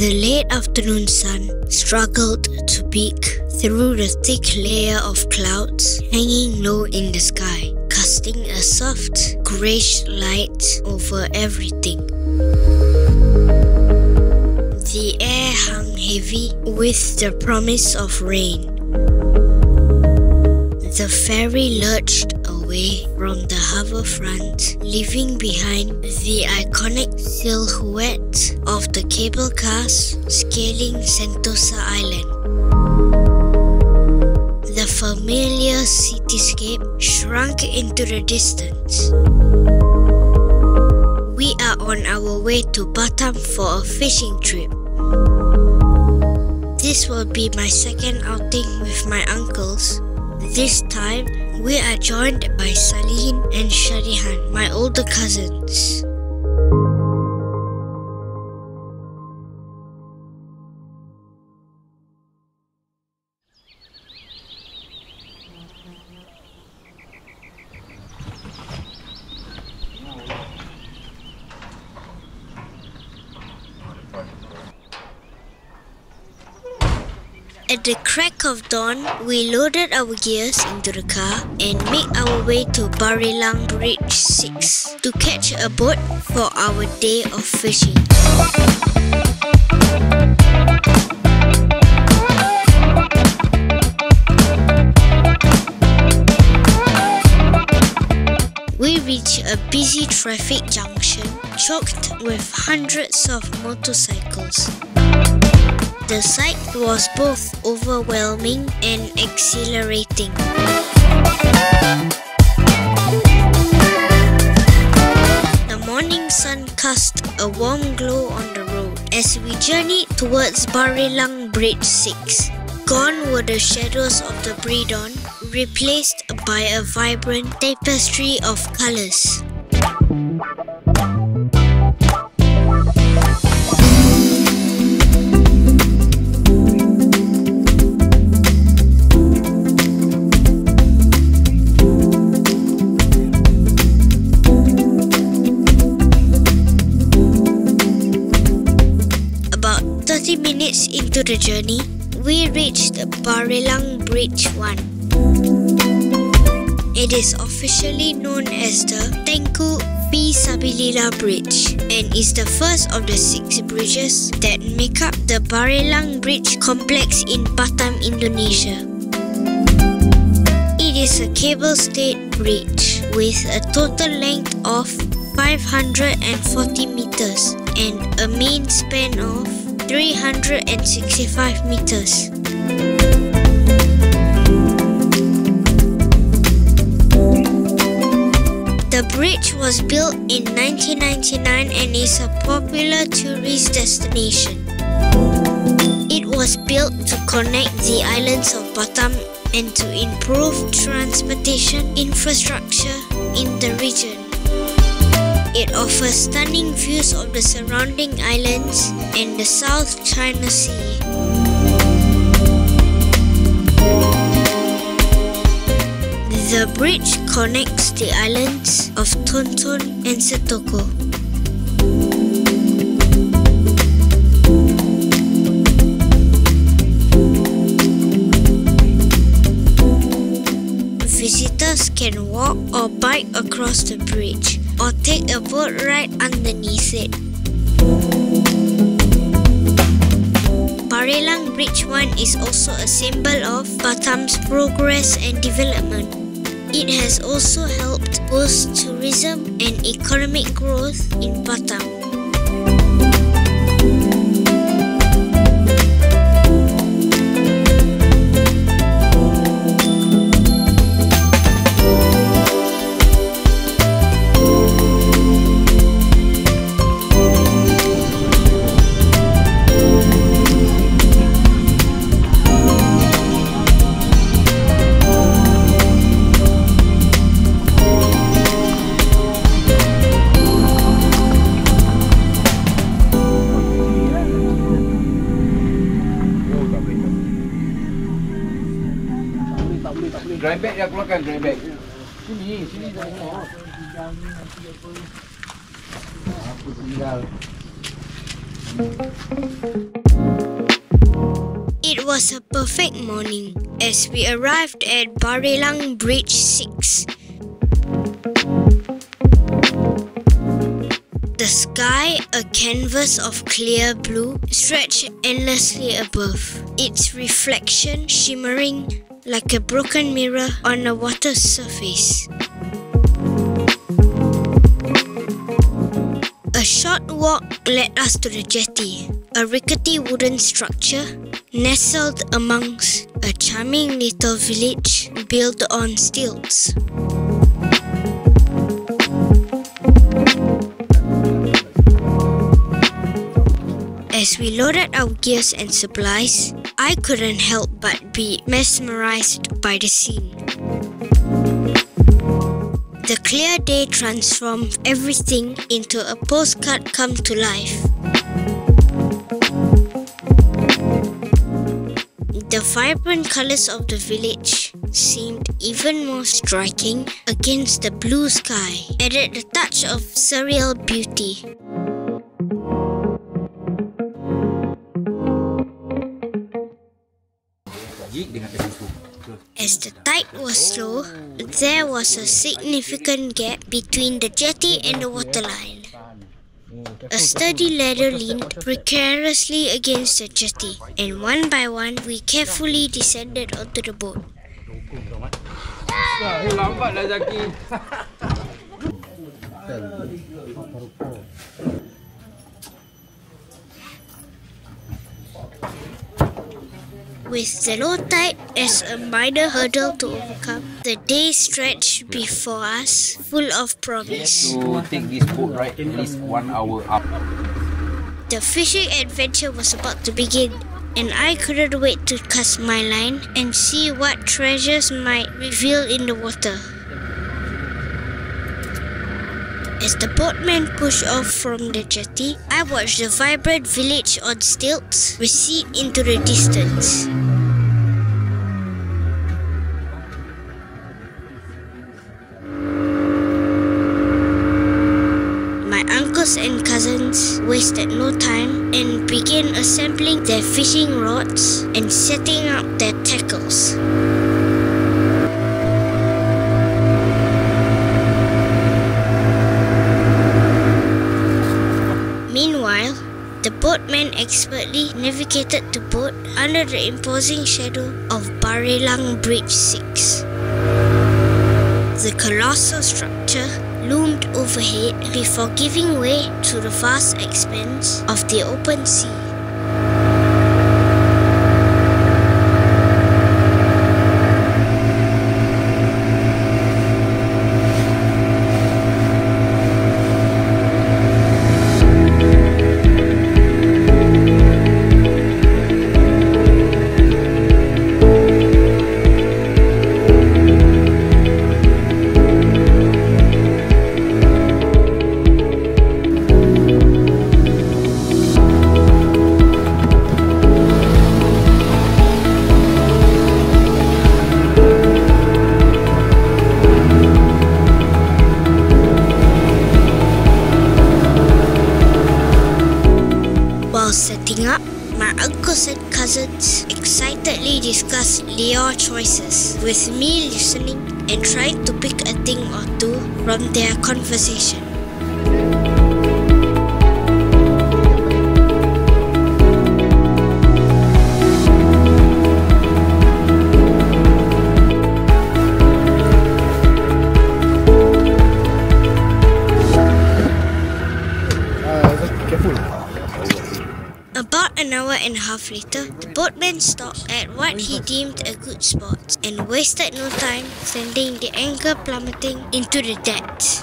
The late afternoon sun struggled to peek through the thick layer of clouds hanging low in the sky, casting a soft, greyish light over everything. The air hung heavy with the promise of rain. The ferry lurched away from the harbour front, leaving behind the iconic silhouette of the cable cars scaling Sentosa Island. The familiar cityscape shrunk into the distance. We are on our way to Batam for a fishing trip. This will be my second outing with my uncles. This time, we are joined by Salihin and Sharihan, my older cousins. At the crack of dawn, we loaded our gears into the car and made our way to Barelang Bridge 6 to catch a boat for our day of fishing. We reached a busy traffic junction choked with hundreds of motorcycles. The sight was both overwhelming and exhilarating. The morning sun cast a warm glow on the road as we journeyed towards Barelang Bridge 6. Gone were the shadows of the pre-dawn, replaced by a vibrant tapestry of colours. About 30 minutes into the journey, we reached Barelang Bridge 1. It is officially known as the Tengku Pisabilillah Bridge and is the first of the 6 bridges that make up the Barelang Bridge complex in Batam, Indonesia. It is a cable-stayed bridge with a total length of 540 meters and a main span of 365 meters. The bridge was built in 1999 and is a popular tourist destination. It was built to connect the islands of Batam and to improve transportation infrastructure in the region. It offers stunning views of the surrounding islands and the South China Sea. The bridge connects the islands of Tonton and Setoko. Visitors can walk or bike across the bridge or take a boat ride underneath it. Barelang Bridge 1 is also a symbol of Batam's progress and development. It has also helped boost tourism and economic growth in Batam. Dry bag dia keluarkan dry bag. Sini dah tengok. It was a perfect morning as we arrived at Barelang Bridge 6. The sky, a canvas of clear blue, stretched endlessly above, its reflection shimmering like a broken mirror on a water surface. A short walk led us to the jetty, a rickety wooden structure nestled amongst a charming little village built on stilts. As we loaded our gears and supplies, I couldn't help but be mesmerized by the scene. The clear day transformed everything into a postcard come to life. The vibrant colors of the village seemed even more striking against the blue sky, added a touch of surreal beauty. As the tide was slow, there was a significant gap between the jetty and the waterline. A sturdy ladder leaned precariously against the jetty, and one by one we carefully descended onto the boat. Lambatlah Zaki. With the low tide as a minor hurdle to overcome, the day stretched before us, full of promise. To take this boat ride at least 1 hour up. The fishing adventure was about to begin, and I couldn't wait to cast my line and see what treasures might reveal in the water. As the boatman pushed off from the jetty, I watched the vibrant village on stilts recede into the distance. My uncles and cousins wasted no time and began assembling their fishing rods and setting up their tackles. Meanwhile, the boatman expertly navigated the boat under the imposing shadow of Barelang Bridge 6. The colossal structure loomed overhead before giving way to the vast expanse of the open sea. Setting up, my uncles and cousins excitedly discussed lure choices, with me listening and trying to pick a thing or two from their conversation. About an hour and a half later, the boatman stopped at what he deemed a good spot and wasted no time sending the anchor plummeting into the depths.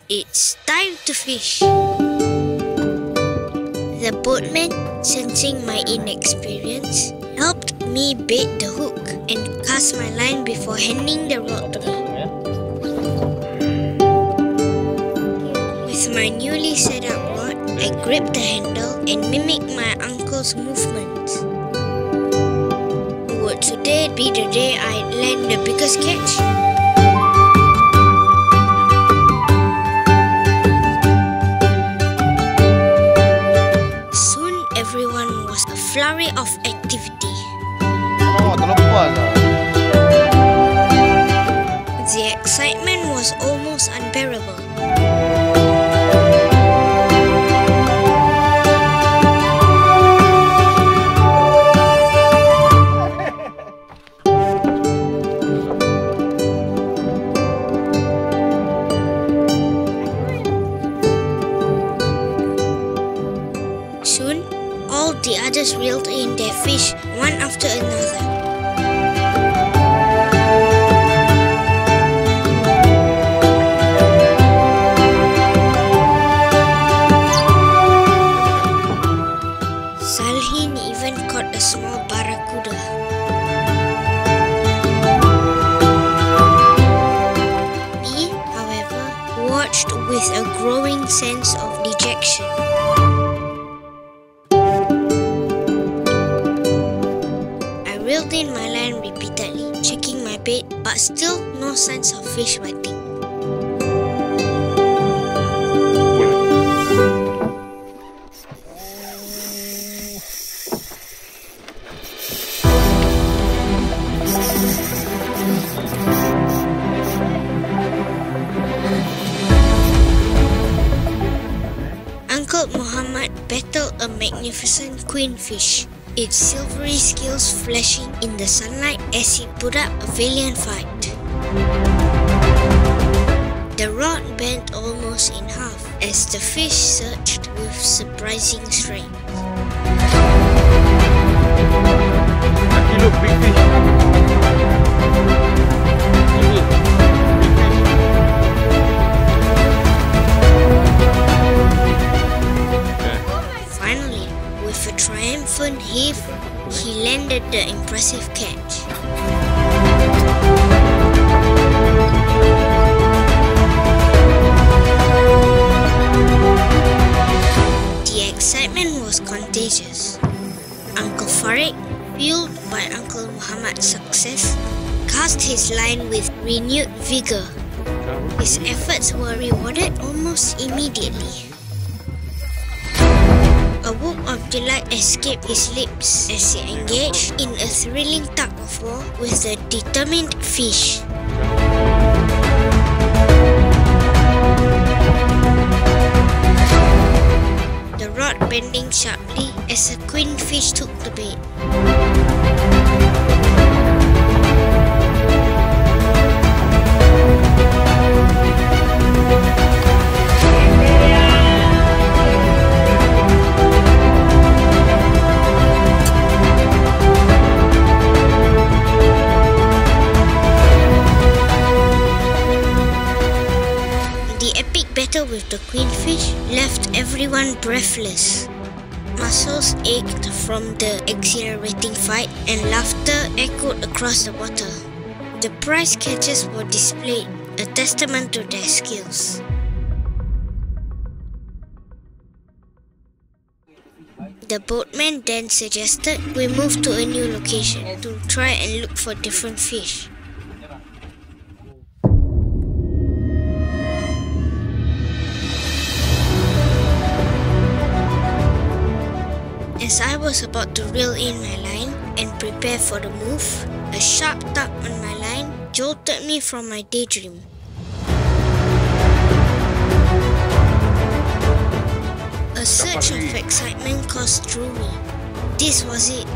It's time to fish. The boatman, sensing my inexperience, helped me bait the hook and cast my line before handing the rod to me. With my newly set up rod, I gripped the handle and mimicked my uncle's movements. Would today be the day I'd land the biggest catch? flurry of activity. Oh, terlepas lah. The excitement was almost unbearable. Soon, all the others reeled in their fish one after another. Salhin even caught a small barracuda. Me, however, watched with a growing sense of dejection. I reeled in my line repeatedly, checking my bait, but still no signs of fish biting. Uncle Muhammad battled a magnificent queenfish, its silvery scales flashing in the sunlight as he put up a valiant fight. The rod bent almost in half as the fish surged with surprising strength. Zaki, look, big fish. Finally, with a triumphant heave, he landed the impressive catch. The excitement was contagious. Uncle Farid, fueled by Uncle Muhammad's success, cast his line with renewed vigor. His efforts were rewarded almost immediately. A whoop of delight escaped his lips as he engaged in a thrilling tug of war with the determined fish. The rod bending sharply as a queenfish took the bait. With the queenfish left everyone breathless. Muscles ached from the exhilarating fight and laughter echoed across the water. The prize catches were displayed, a testament to their skills. The boatman then suggested we move to a new location to try and look for different fish. As I was about to reel in my line and prepare for the move, a sharp tug on my line jolted me from my daydream. A surge of excitement coursed through me. This was it.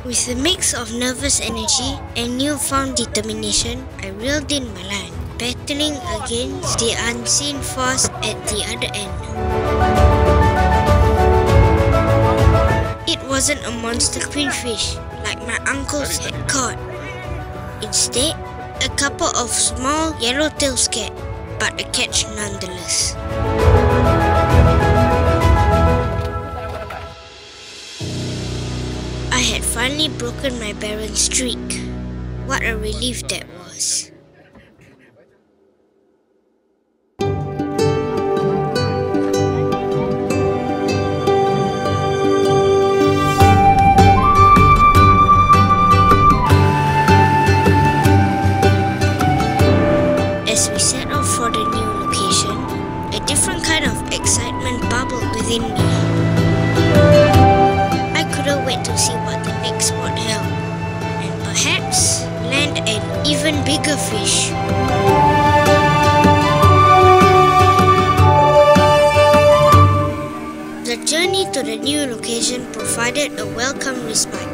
With a mix of nervous energy and newfound determination, I reeled in my line, battling against the unseen force at the other end. It wasn't a monster queenfish like my uncles had caught. Instead, a couple of small yellowtail scat, but a catch nonetheless. I had finally broken my barren streak. What a relief that was. As we set off for the new location, a different kind of excitement bubbled what the next spot held, and perhaps land an even bigger fish. The journey to the new location provided a welcome respite.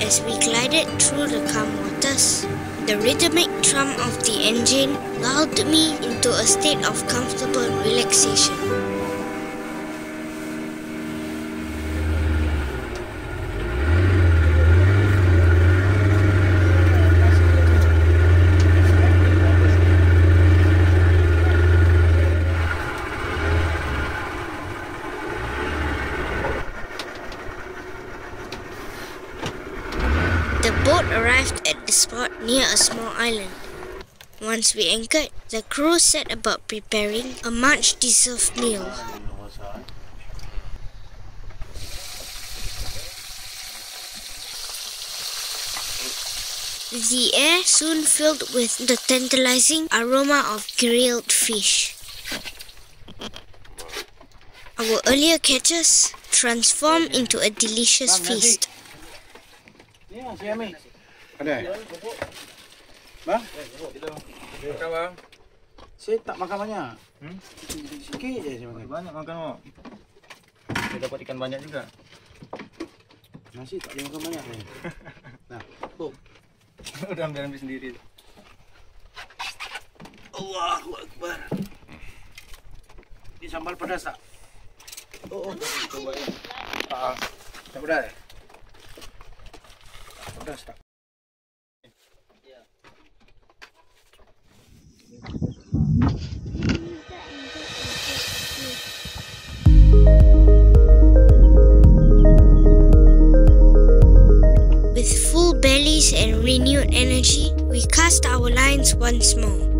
As we glided through the calm waters, the rhythmic thrum of the engine lulled me into a state of comfortable relaxation. The boat arrived at the spot near a small island. Once we anchored, the crew set about preparing a much-deserved meal. The air soon filled with the tantalizing aroma of grilled fish. Our earlier catches transformed into a delicious feast. Ada? Bang? Makan bang. Saya tak makan banyak. Sikit je saya makan. Banyak makan awak. Saya dapat ikan banyak juga. Nasi tak boleh makan banyak ni. Nah, kok. Udah ambil sendiri. Allahu Akbar. Ini sambal pedas tak? Coba ya. Tak pedas? Pedas tak? With full bellies and renewed energy, we cast our lines once more.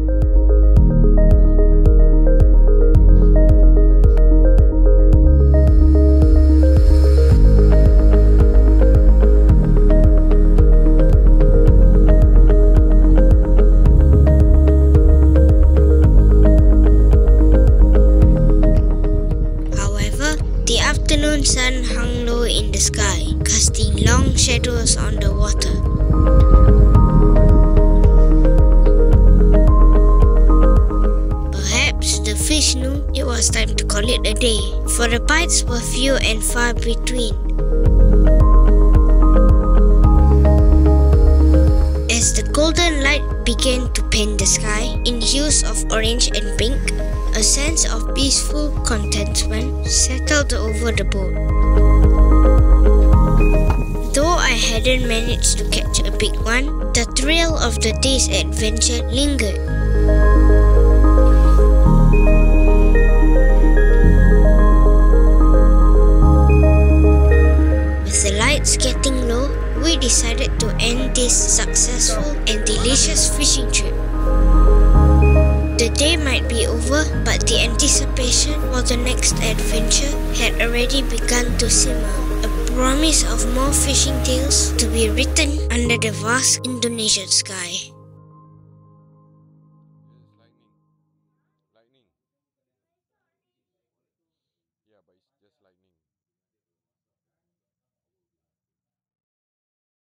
The afternoon sun hung low in the sky, casting long shadows on the water. Perhaps the fish knew it was time to call it a day, for the bites were few and far between. As the golden light began to paint the sky in hues of orange and pink, a sense of peaceful contentment settled over the boat. Though I hadn't managed to catch a big one, the thrill of the day's adventure lingered. With the lights getting low, we decided to end this successful and delicious fishing trip. The day might be over, but the anticipation for the next adventure had already begun to simmer, a promise of more fishing tales to be written under the vast Indonesian sky.